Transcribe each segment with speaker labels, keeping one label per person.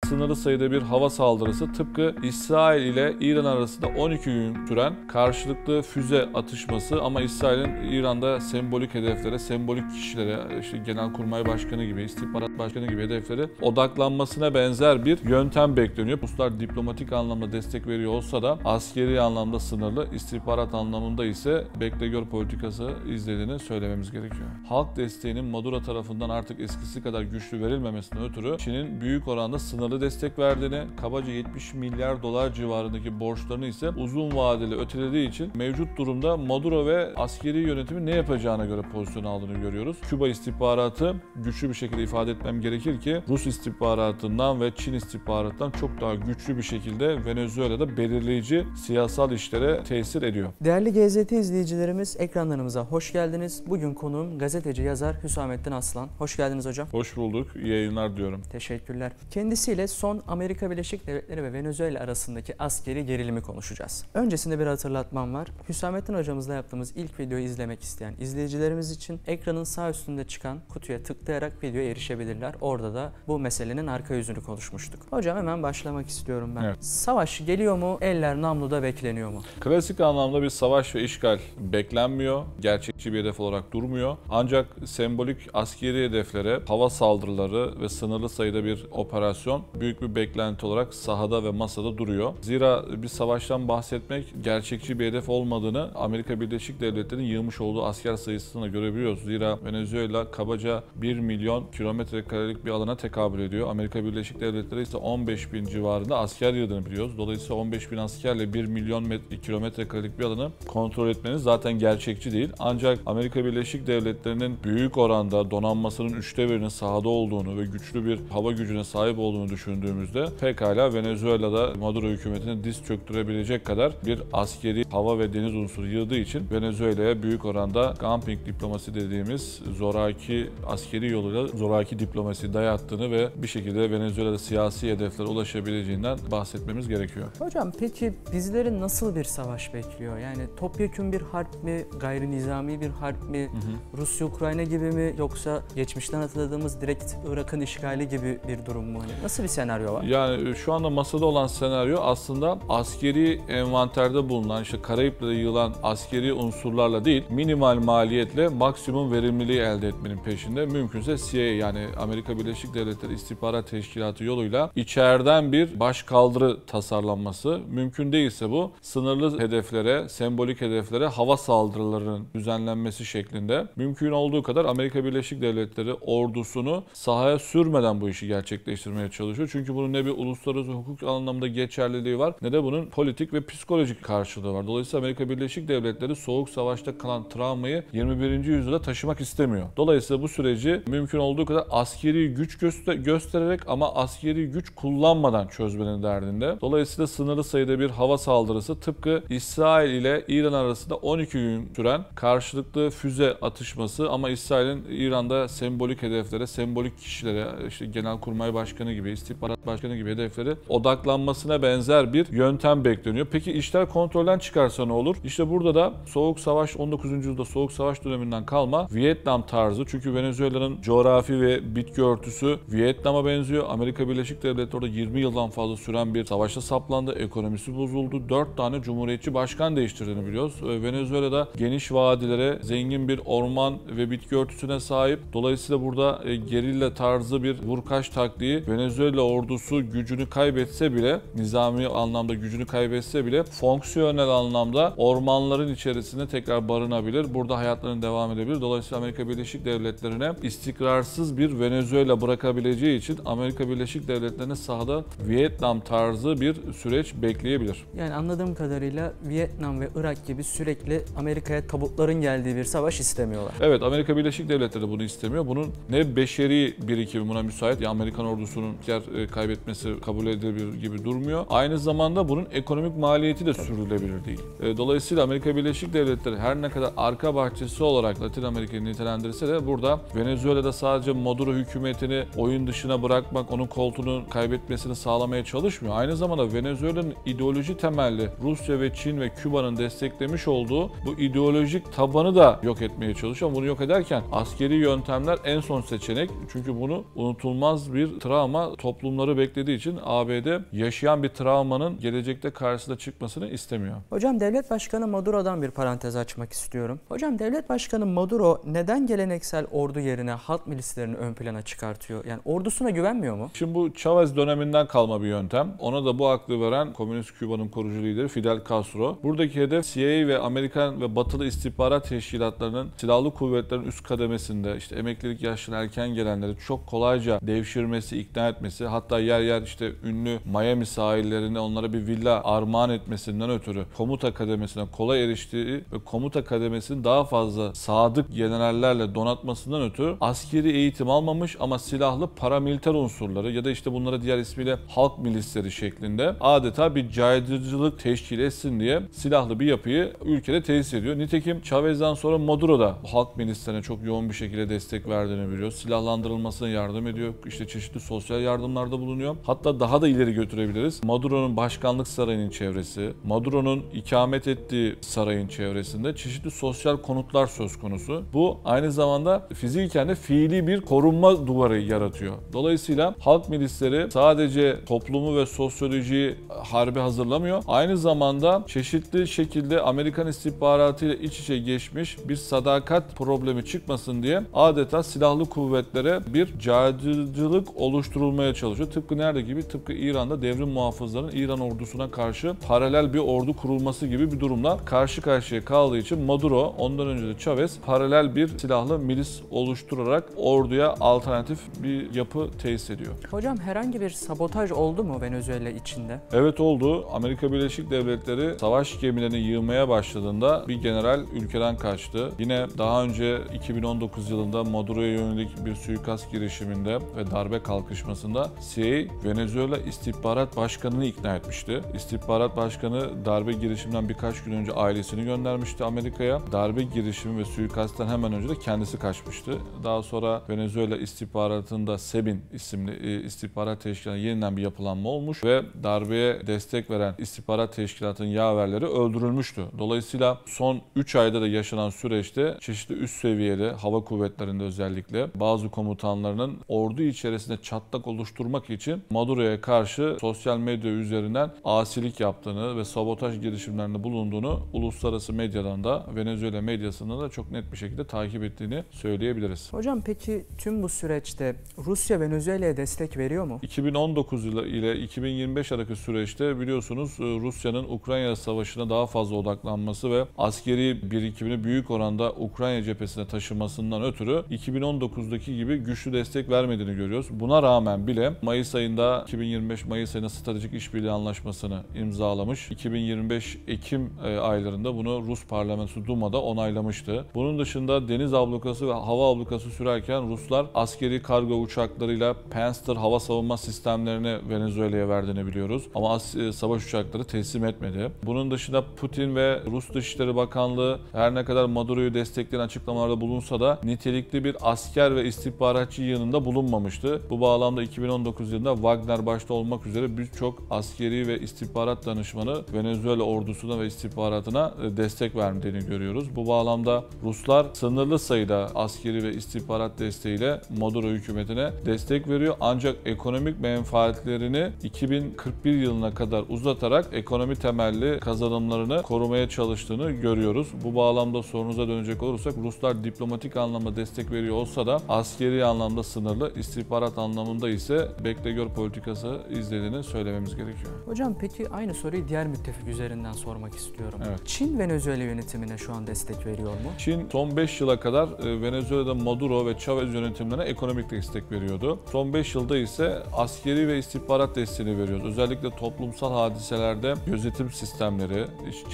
Speaker 1: sınırlı sayıda bir hava saldırısı tıpkı İsrail ile İran arasında 12 gün süren karşılıklı füze atışması ama İsrail'in İran'da sembolik hedeflere, sembolik kişilere, işte Genelkurmay Başkanı gibi, İstihbarat Başkanı gibi hedeflere odaklanmasına benzer bir yöntem bekleniyor. Ruslar diplomatik anlamda destek veriyor olsa da askeri anlamda sınırlı, istihbarat anlamında ise bekle gör politikası izlediğini söylememiz gerekiyor. Halk desteğinin Maduro tarafından artık eskisi kadar güçlü verilmemesinden ötürü Çin'in büyük oranda sınırlı destek verdiğini, kabaca 70 milyar dolar civarındaki borçlarını ise uzun vadeli ötelediği için mevcut durumda Maduro ve askeri yönetimi ne yapacağına göre pozisyon aldığını görüyoruz. Küba istihbaratı güçlü bir şekilde ifade etmem gerekir ki Rus istihbaratından ve Çin istihbaratından çok daha güçlü bir şekilde Venezuela'da belirleyici siyasal işlere tesir ediyor.
Speaker 2: Değerli GZT izleyicilerimiz, ekranlarımıza hoş geldiniz. Bugün konuğum gazeteci yazar Hüsamettin Aslan. Hoş geldiniz hocam.
Speaker 1: Hoş bulduk. İyi yayınlar diyorum.
Speaker 2: Teşekkürler. Kendisiyle son Amerika Birleşik Devletleri ve Venezuela arasındaki askeri gerilimi konuşacağız. Öncesinde bir hatırlatmam var. Hüsamettin hocamızla yaptığımız ilk videoyu izlemek isteyen izleyicilerimiz için ekranın sağ üstünde çıkan kutuya tıklayarak videoya erişebilirler. Orada da bu meselenin arka yüzünü konuşmuştuk. Hocam hemen başlamak istiyorum ben. Evet. Savaş geliyor mu? Eller namluda bekleniyor mu?
Speaker 1: Klasik anlamda bir savaş ve işgal beklenmiyor. Gerçekçi bir hedef olarak durmuyor. Ancak sembolik askeri hedeflere hava saldırıları ve sınırlı sayıda bir operasyon büyük bir beklenti olarak sahada ve masada duruyor. Zira bir savaştan bahsetmek gerçekçi bir hedef olmadığını Amerika Birleşik Devletleri'nin yığmış olduğu asker sayısına görebiliyoruz. Zira Venezuela kabaca 1 milyon kilometre karelik bir alana tekabül ediyor. Amerika Birleşik Devletleri ise 15 bin civarında asker yığdığını biliyoruz. Dolayısıyla 15 bin askerle 1 milyon kilometre karelik bir alanı kontrol etmeniz zaten gerçekçi değil. Ancak Amerika Birleşik Devletleri'nin büyük oranda donanmasının 1/3'inin sahada olduğunu ve güçlü bir hava gücüne sahip olduğunu düşündüğümüzde pekala Venezuela'da Maduro hükümetini diz çöktürebilecek kadar bir askeri hava ve deniz unsuru yığdığı için Venezuela'ya büyük oranda dumping diplomasi dediğimiz zoraki askeri yoluyla zoraki diplomasi dayattığını ve bir şekilde Venezuela'da siyasi hedeflere ulaşabileceğinden bahsetmemiz gerekiyor.
Speaker 2: Hocam peki bizleri nasıl bir savaş bekliyor? Yani topyekün bir harp mi, gayri nizami bir harp mi, Rusya-Ukrayna gibi mi, yoksa geçmişten hatırladığımız direkt Irak'ın işgali gibi bir durum mu? Nasıl bir senaryo var?
Speaker 1: Yani şu anda masada olan senaryo aslında askeri envanterde bulunan, işte Karayip'te yığılan askeri unsurlarla değil, minimal maliyetle maksimum verimliliği elde etmenin peşinde. Mümkünse CIA, yani Amerika Birleşik Devletleri İstihbarat Teşkilatı yoluyla içeriden bir başkaldırı tasarlanması. Mümkün değilse bu sınırlı hedeflere, sembolik hedeflere hava saldırılarının düzenlenmesi şeklinde mümkün olduğu kadar Amerika Birleşik Devletleri ordusunu sahaya sürmeden bu işi gerçekleştirmeye çalışıyor. Çünkü bunun ne bir uluslararası hukuk anlamda geçerliliği var ne de bunun politik ve psikolojik karşılığı var. Dolayısıyla Amerika Birleşik Devletleri Soğuk Savaş'ta kalan travmayı 21. yüzyıla taşımak istemiyor. Dolayısıyla bu süreci mümkün olduğu kadar askeri güç göstererek ama askeri güç kullanmadan çözmenin derdinde. Dolayısıyla sınırlı sayıda bir hava saldırısı tıpkı İsrail ile İran arasında 12 gün süren karşılıklı füze atışması ama İsrail'in İran'da sembolik hedeflere, sembolik kişilere, işte Genelkurmay Başkanı gibi, İstihbarat Başkanı gibi hedefleri odaklanmasına benzer bir yöntem bekleniyor. Peki işler kontrolden çıkarsa ne olur? İşte burada da Soğuk Savaş, 19. yüzyılda Soğuk Savaş döneminden kalma Vietnam tarzı, çünkü Venezuela'nın coğrafi ve bitki örtüsü Vietnam'a benziyor. Amerika Birleşik Devletleri orada 20 yıldan fazla süren bir savaşa saplandı. Ekonomisi bozuldu. 4 tane cumhuriyetçi başkan değiştirdiğini biliyoruz. Venezuela'da geniş vadilere, zengin bir orman ve bitki örtüsüne sahip. Dolayısıyla burada gerilla tarzı bir vurkaç taktiği, Venezuela ordusu gücünü kaybetse bile, nizami anlamda gücünü kaybetse bile fonksiyonel anlamda ormanların içerisinde tekrar barınabilir. Burada hayatlarına devam edebilir. Dolayısıyla Amerika Birleşik Devletleri'ne istikrarsız bir Venezuela bırakabileceği için Amerika Birleşik Devletleri'ne sahada Vietnam tarzı bir süreç bekleyebilir.
Speaker 2: Yani anladığım kadarıyla Vietnam ve Irak gibi sürekli Amerika'ya tabutların geldiği bir savaş istemiyorlar.
Speaker 1: Evet, Amerika Birleşik Devletleri de bunu istemiyor. Bunun ne beşeri birikimi buna müsait, ya Amerikan ordusunun yer kaybetmesi kabul edilebilir gibi durmuyor. Aynı zamanda bunun ekonomik maliyeti de sürdürülebilir değil. Dolayısıyla Amerika Birleşik Devletleri her ne kadar arka bahçesi olarak Latin Amerika'yı nitelendirse de burada Venezuela'da sadece Maduro hükümetini oyun dışına bırakmak, onun koltuğunu kaybetmesini sağlamaya çalışmıyor. Aynı zamanda Venezuela'nın ideoloji temelli Rusya ve Çin ve Küba'nın desteklemiş olduğu bu ideolojik tabanı da yok etmeye çalışıyor. Bunu yok ederken askeri yöntemler en son seçenek. Çünkü bunu unutulmaz bir travma, toplumları beklediği için ABD yaşayan bir travmanın gelecekte karşısına çıkmasını istemiyor.
Speaker 2: Hocam Devlet Başkanı Maduro'dan bir parantez açmak istiyorum. Hocam Devlet Başkanı Maduro neden geleneksel ordu yerine halk milislerini ön plana çıkartıyor? Yani ordusuna güvenmiyor mu?
Speaker 1: Şimdi bu Chavez döneminden kalma bir yöntem. Ona da bu aklı veren Komünist Küba'nın kurucu lideri Fidel Castro. Buradaki hedef CIA ve Amerikan ve Batılı istihbarat teşkilatlarının silahlı kuvvetlerin üst kademesinde işte emeklilik yaşına erken gelenleri çok kolayca devşirmesi, ikna etmesi, hatta yer yer işte ünlü Miami sahillerine onlara bir villa armağan etmesinden ötürü komuta kademesine kolay eriştiği ve komuta kademesinin daha fazla sadık generallerle donatmasından ötürü askeri eğitim almamış ama silahlı paramiliter unsurları ya da işte bunlara diğer ismiyle halk milisleri şeklinde adeta bir caydırıcılık teşkil etsin diye silahlı bir yapıyı ülkede tesis ediyor. Nitekim Chavez'den sonra Maduro da halk milislerine çok yoğun bir şekilde destek verdiğini biliyoruz. Silahlandırılmasına yardım ediyor. İşte çeşitli sosyal yardımlarda bulunuyor. Hatta daha da ileri götürebiliriz. Maduro'nun başkanlık sarayının çevresi, Maduro'nun ikamet ettiği sarayın çevresinde çeşitli sosyal konutlar söz konusu. Bu aynı zamanda fiziken de fiili bir korunma duvarı yaratıyor. Dolayısıyla halk milisleri sadece toplumu ve sosyolojiyi harbe hazırlamıyor. Aynı zamanda çeşitli şekilde Amerikan istihbaratı ile iç içe geçmiş bir sadakat problemi çıkmasın diye adeta silahlı kuvvetlere bir caydırıcılık oluşturulmaya çalışıyor. Tıpkı nerede gibi? Tıpkı İran'da devrim muhafızlarının İran ordusuna karşı paralel bir ordu kurulması gibi bir durumla karşı karşıya kaldığı için Maduro, ondan önce de Chavez paralel bir silahlı milis oluşturarak orduya alternatif bir yapı tesis ediyor.
Speaker 2: Hocam herhangi bir sabotaj oldu mu Venezuela içinde?
Speaker 1: Evet oldu. Amerika Birleşik Devletleri savaş gemilerini yığmaya başladığında bir general ülkeden kaçtı. Yine daha önce 2019 yılında Maduro'ya yönelik bir suikast girişiminde ve darbe kalkışmasında CIA Venezuela İstihbarat Başkanı'nı ikna etmişti. İstihbarat Başkanı darbe girişiminden birkaç gün önce ailesini göndermişti Amerika'ya. Darbe girişimi ve suikastten hemen önce de kendisi kaçmıştı. Daha sonra Venezuela istihbaratında SEBIN isimli istihbarat teşkilatı yeniden bir yapılanma olmuş ve darbeye destek veren istihbarat teşkilatının yaverleri öldürülmüştü. Dolayısıyla son 3 ayda da yaşanan süreçte çeşitli üst seviyede hava kuvvetlerinde özellikle bazı komutanlarının ordu içerisinde çatlak oluşturmak için Maduro'ya karşı sosyal medya üzerinden asilik yaptığını ve sabotaj girişimlerinde bulunduğunu uluslararası medyadan da Venezuela medyasında da çok net bir şekilde takip ettiğini söyleyebiliriz.
Speaker 2: Hocam peki tüm bu süreçte Rusya Venezuela'ya destek veriyor mu?
Speaker 1: 2019 ile 2025 arası süreçte biliyorsunuz Rusya'nın Ukrayna Savaşı'na daha fazla odaklanması ve askeri birikimini büyük oranda Ukrayna cephesine taşımasından ötürü 2019'daki gibi güçlü destek vermediğini görüyoruz. Buna rağmen bile Mayıs ayında 2025 Mayıs ayında stratejik işbirliği anlaşmasını imzalamış. 2025 Ekim aylarında bunu Rus parlamentosu Duma'da onaylamıştı. Bunun dışında deniz ablukası ve hava ablukası sürerken Ruslar askeri kargo uçaklarıyla Pantsir hava savunma sistemlerini Venezuela'ya verdiğini biliyoruz. Ama savaş uçakları teslim etmedi. Bunun dışında Putin ve Rus Dışişleri Bakanlığı her ne kadar Maduro'yu destekleyen açıklamalarda bulunsa da nitelikli bir asker ve istihbaratçı yanında bulunmamıştı. Bu bağlamda 2019 yılında Wagner başta olmak üzere birçok askeri ve istihbarat danışmanı Venezuela ordusuna ve istihbaratına destek verdiğini görüyoruz. Bu bağlamda Ruslar sınırlı sayıda askeri ve istihbarat desteğiyle Maduro hükümetine destek veriyor. Ancak ekonomik menfaatlerini 2041 yılına kadar uzatarak ekonomi temelli kazanımlarını korumaya çalıştığını görüyoruz. Bu bağlamda sorunuza dönecek olursak Ruslar diplomatik anlamda destek veriyor olsa da askeri anlamda sınırlı, istihbarat anlamında ise bekle gör politikası izlediğini söylememiz gerekiyor.
Speaker 2: Hocam peki aynı soruyu diğer müttefik üzerinden sormak istiyorum.
Speaker 1: Evet.
Speaker 2: Çin Venezuela yönetimine şu an destek veriyor mu?
Speaker 1: Çin son 5 yıla kadar Venezuela'da Maduro ve Chavez yönetimlerine ekonomik destek veriyordu. Son 5 yılda ise askeri ve istihbarat desteğini veriyoruz. Özellikle toplumsal hadiselerde gözetim sistemleri,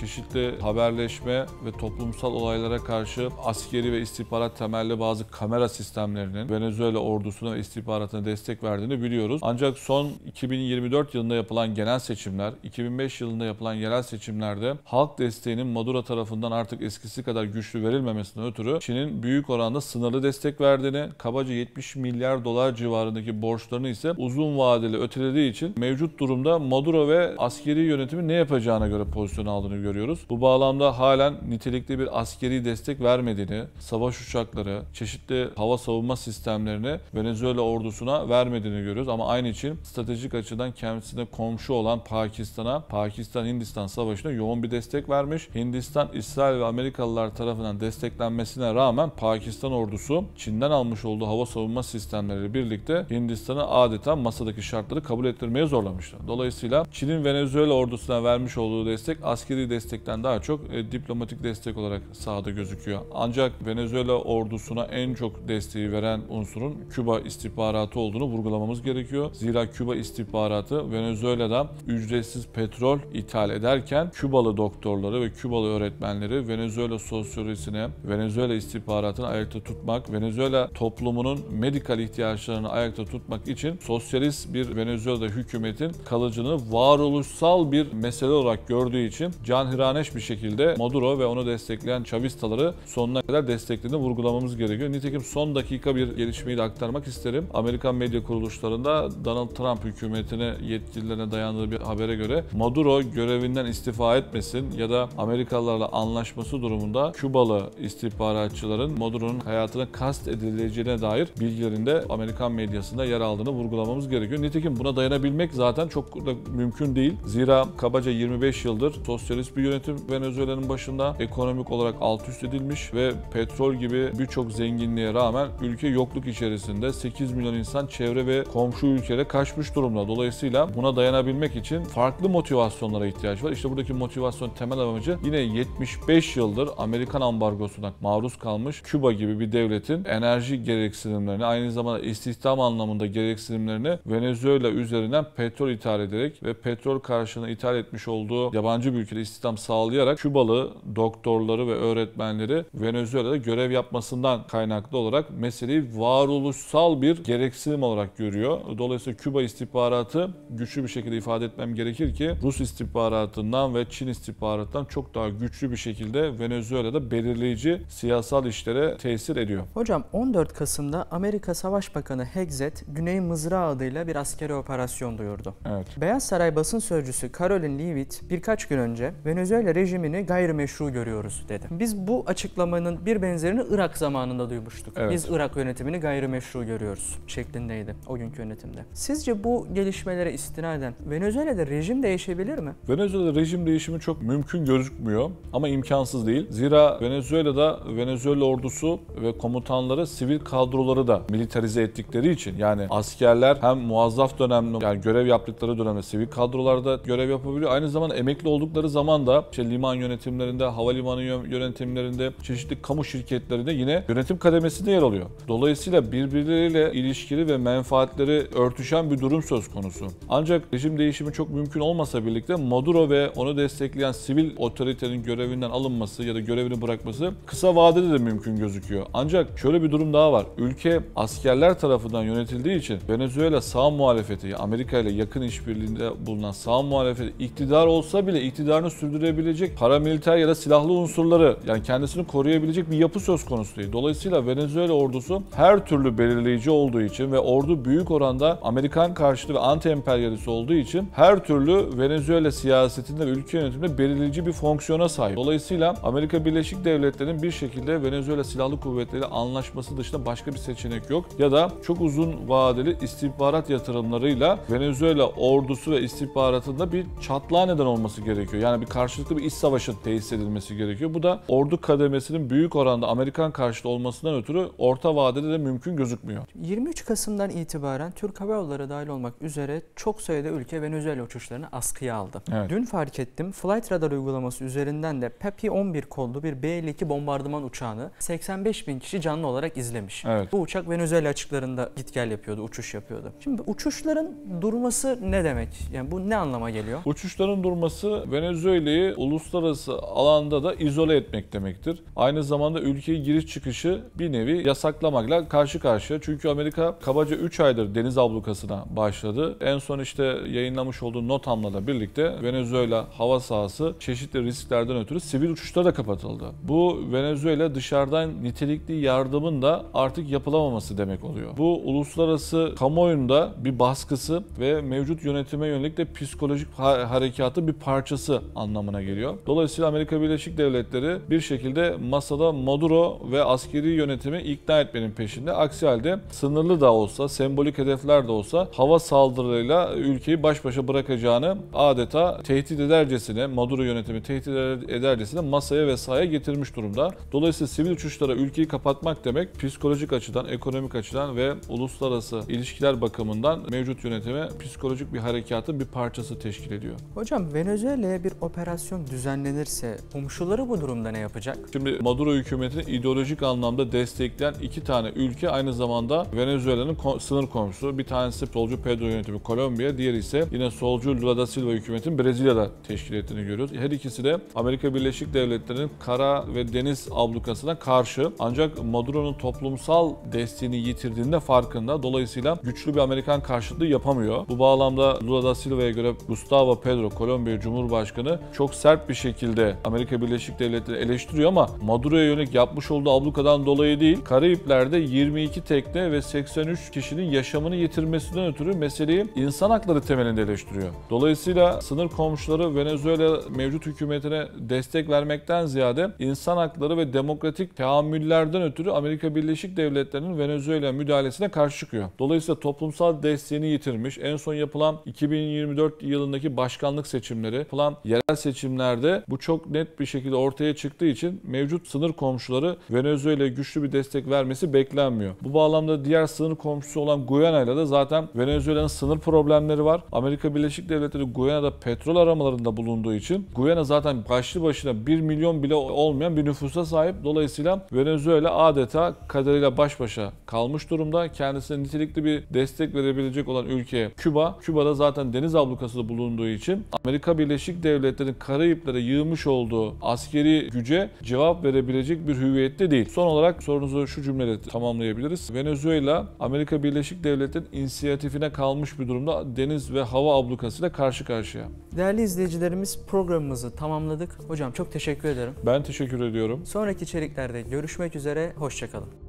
Speaker 1: çeşitli haberleşme ve toplumsal olaylara karşı askeri ve istihbarat temelli bazı kamera sistemlerinin Venezuela ordusuna ve istihbaratına destek verdiğini biliyoruz. Ancak son 2024 yılında yapılan genel seçimler, 2005 yılında yapılan yerel seçimlerde halk desteğinin Maduro tarafından artık eskisi kadar güçlü verilmemesinden ötürü Çin'in büyük oranda sınırlı destek verdiğini, kabaca 70 milyar dolar civarındaki borçlarını ise uzun vadeli ötelediği için mevcut durumda Maduro ve askeri yönetimi ne yapacağına göre pozisyon aldığını görüyoruz. Bu bağlamda halen nitelikli bir askeri destek vermediğini, savaş uçakları, çeşitli hava savunma sistemlerini Venezuela ordusuna vermediğini görüyoruz. görüyoruz ama aynı için stratejik açıdan kendisine komşu olan Pakistan'a, Pakistan-Hindistan savaşına yoğun bir destek vermiş. Hindistan, İsrail ve Amerikalılar tarafından desteklenmesine rağmen Pakistan ordusu Çin'den almış olduğu hava savunma sistemleriyle birlikte Hindistan'ı adeta masadaki şartları kabul ettirmeye zorlamışlar. Dolayısıyla Çin'in Venezuela ordusuna vermiş olduğu destek askeri destekten daha çok diplomatik destek olarak sahada gözüküyor. Ancak Venezuela ordusuna en çok desteği veren unsurun Küba istihbaratı olduğunu vurgulamamız gerekiyor. Zira Küba istihbaratı Venezuela'da ücretsiz petrol ithal ederken Kübalı doktorları ve Kübalı öğretmenleri Venezuela sosyolojisine, Venezuela istihbaratını ayakta tutmak, Venezuela toplumunun medikal ihtiyaçlarını ayakta tutmak için sosyalist bir Venezuela hükümetin kalıcını varoluşsal bir mesele olarak gördüğü için canhıraneş bir şekilde Maduro ve onu destekleyen Chavistaları sonuna kadar desteklediğini vurgulamamız gerekiyor. Nitekim son dakika bir gelişmeyi de aktarmak isterim. Amerikan medya kuruluşlarında Donald Trump hükümetine yetkililerine dayandığı bir habere göre Maduro görevinden istifa etmesin ya da Amerikalılarla anlaşması durumunda Kübalı istihbaratçıların Maduro'nun hayatına kast edileceğine dair bilgilerinde Amerikan medyasında yer aldığını vurgulamamız gerekiyor. Nitekim buna dayanabilmek zaten çok da mümkün değil. Zira kabaca 25 yıldır sosyalist bir yönetim Venezuela'nın başında ekonomik olarak alt üst edilmiş ve petrol gibi birçok zenginliğe rağmen ülke yokluk içerisinde 8 milyon insan çevre ve komşu ülkelere kaçmış durumda. Dolayısıyla buna dayanabilmek için farklı motivasyonlara ihtiyaç var. İşte buradaki motivasyon temel amacı yine 75 yıldır Amerikan ambargosuna maruz kalmış Küba gibi bir devletin enerji gereksinimlerini, aynı zamanda istihdam anlamında gereksinimlerini Venezuela üzerinden petrol ithal ederek ve petrol karşılığında ithal etmiş olduğu yabancı bir ülkede istihdam sağlayarak Kübalı doktorları ve öğretmenleri Venezuela'da görev yapmasından kaynaklı olarak meseleyi varoluşsal bir gereksinim olarak görüyor. Dolayısıyla Küba istihbaratı güçlü bir şekilde ifade etmem gerekir ki Rus istihbaratından ve Çin istihbaratından çok daha güçlü bir şekilde Venezuela'da belirleyici siyasal işlere tesir ediyor.
Speaker 2: Hocam 14 Kasım'da Amerika Savaş Bakanı Hegseth, Güney Mızrağı adıyla bir askeri operasyon duyurdu.
Speaker 1: Evet.
Speaker 2: Beyaz Saray basın sözcüsü Caroline Leavitt birkaç gün önce Venezuela rejimini gayrimeşru görüyoruz dedi. Biz bu açıklamanın bir benzerini Irak zamanında duymuştuk.
Speaker 1: Evet.
Speaker 2: Biz Irak yönetimini gayrimeşru görüyoruz şeklindeydi o günkü yönetimde. Sizce bu gelişmelere istinaden Venezuela'da rejim değişebilir mi?
Speaker 1: Venezuela'da rejim değişimi çok mümkün gözükmüyor ama imkansız değil. Zira Venezuela'da Venezuela ordusu ve komutanları sivil kadroları da militarize ettikleri için, yani askerler hem muazzaf dönemde, yani görev yaptıkları dönemde sivil kadrolarda görev yapabiliyor. Aynı zamanda emekli oldukları zaman da işte liman yönetimlerinde, havalimanı yönetimlerinde, çeşitli kamu şirketlerinde yine yönetim kademesinde yer alıyor. Dolayısıyla birbirleriyle ilişkili ve menfaatleri örtüşen bir durum söz konusu. Ancak rejim değişimi çok mümkün olmasa birlikte Maduro ve onu destekleyen sivil otoritenin görevinden alınması ya da görevini bırakması kısa vadede de mümkün gözüküyor. Ancak şöyle bir durum daha var. Ülke askerler tarafından yönetildiği için Venezuela sağ muhalefeti, Amerika ile yakın işbirliğinde bulunan sağ muhalefeti iktidar olsa bile iktidarını sürdürebilecek paramiliter ya da silahlı unsurları, yani kendisini koruyabilecek bir yapı söz konusu değil. Dolayısıyla Venezuela ordusu her türlü belirleyici olduğu için ve ordu büyük oranda Amerikan karşıtı ve anti-emperyalist olduğu için her türlü Venezuela siyasetinde ve ülke yönetiminde belirleyici bir fonksiyona sahip. Dolayısıyla Amerika Birleşik Devletleri'nin bir şekilde Venezuela Silahlı Kuvvetleri anlaşması dışında başka bir seçenek yok. Ya da çok uzun vadeli istihbarat yatırımlarıyla Venezuela ordusu ve istihbaratında bir çatlağa neden olması gerekiyor. Yani bir karşılıklı bir iç savaşın tesis edilmesi gerekiyor. Bu da ordu kademesinin büyük oranda Amerikan karşıtı olmasından ötürü orta vadede de mümkün gözükmüyor.
Speaker 2: 23 Kasım'dan itibaren Türk Hava Yolları dahil olmak üzere çok sayıda ülke Venezuela uçuşlarını askıya aldı.
Speaker 1: Evet.
Speaker 2: Dün fark ettim, Flight Radar uygulaması üzerinden de Papi-11 kodlu bir B-52 bombardıman uçağını 85 bin kişi canlı olarak izlemiş.
Speaker 1: Evet.
Speaker 2: Bu uçak Venezuela açıklarında git gel yapıyordu, uçuş yapıyordu. Şimdi uçuşların durması ne demek? Yani bu ne anlama geliyor?
Speaker 1: Uçuşların durması Venezuela'yı uluslararası alanda da izole etmek demektir. Aynı zamanda ülkeye giriş çıkışı bir nevi yasaklamakla karşı karşıya. Çünkü Amerika kabaca 3 aydır deniz ablukasına başladı. En son işte yayınlamış olduğu NOTAM'la birlikte Venezuela hava sahası çeşitli risklerden ötürü sivil uçuşlara da kapatıldı. Bu Venezuela dışarıdan nitelikli yardımın da artık yapılamaması demek oluyor. Bu uluslararası kamuoyunda bir baskısı ve mevcut yönetime yönelik de psikolojik harekatı bir parçası anlamına geliyor. Dolayısıyla Amerika Birleşik Devletleri bir şekilde masada Maduro ve askeri yönetimi ikna etmenin peşinde. Aksi halde sınırlı da olsa, sembolik hedefler de olsa hava saldırılarıyla ülkeyi baş başa bırakacağını adeta tehdit edercesine, Maduro yönetimi tehdit edercesine masaya ve sahaya getirmiş durumda. Dolayısıyla sivil uçuşlara ülkeyi kapatmak demek psikolojik açıdan, ekonomik açıdan ve uluslararası ilişkiler bakımından mevcut yönetime psikolojik bir harekatın bir parçası teşkil ediyor.
Speaker 2: Hocam Venezuela'ya bir operasyon düzenlenirse komşuları bu durumda ne yapacak?
Speaker 1: Şimdi Maduro hükümetini ideolojik anlamda destekleyen iki tane ülke aynı zamanda Venezuela'nın sınır komşusu. Bir tanesi solcu Pedro yönetimi Kolombiya, diğeri ise yine solcu Lula da Silva hükümetin Brezilya'da teşkil ettiğini görüyoruz. Her ikisi de Amerika Birleşik Devletleri'nin kara ve deniz ablukasına karşı, ancak Maduro'nun toplumsal desteğini yitirdiğinde farkında. Dolayısıyla güçlü bir Amerikan karşıtlığı yapamıyor. Bu bağlamda Lula da Silva'ya göre Gustavo Petro, Kolombiya Cumhurbaşkanı çok sert bir şekilde Amerika Birleşik Devletleri eleştiriyor ama Maduro'ya yönelik yapmış olduğu ablukadan dolayı değil, Karayipler'de 22 tekne ve 83 kişinin yaşamını yitirmesinden ötürü meseleyi insan hakları temelinde eleştiriyor. Dolayısıyla sınır komşuları Venezuela mevcut hükümetine destek vermekten ziyade insan hakları ve demokratik teamüllerden ötürü Amerika Birleşik Devletleri'nin Venezuela müdahalesine karşı çıkıyor. Dolayısıyla toplumsal desteğini yitirmiş. En son yapılan 2024 yılındaki başkanlık seçimleri, yapılan yerel seçimlerde bu çok net bir şekilde ortaya çıktığı için mevcut sınır komşuları Venezuela'ya güçlü bir destek vermesi beklenmiyor. Bu bağlamda diğer sınır komşusu olan Guyana'yla da zaten Venezuela'nın sınır problemleri var. Amerika Birleşik Devletleri Guyana'da petrol aramalarında bulunduğu için Guyana zaten başlı başına 1 milyon bile olmayan bir nüfusa sahip. Dolayısıyla Venezuela adeta kaderiyle baş başa kalmış durumda. Kendisine nitelikli bir destek verebilecek olan ülke Küba. Küba'da zaten deniz ablukası bulunduğu için Amerika Birleşik Devletleri'nin Karayipler'e yığmış olduğu askeri güce cevap verebilecek bir hüviyette değil. Son olarak sorunuzu şu cümleyle tamamlayabiliriz. Venezuela, Amerika Birleşik Devletleri'nin inisiyatifine kalmış bir durumda deniz ve hava ablukasıyla karşı karşıya.
Speaker 2: Değerli izleyicilerimiz, programımızı tamamladık. Hocam çok teşekkür ederim.
Speaker 1: Ben teşekkür ediyorum.
Speaker 2: Sonraki içeriklerde görüşmek üzere, hoşça kalın.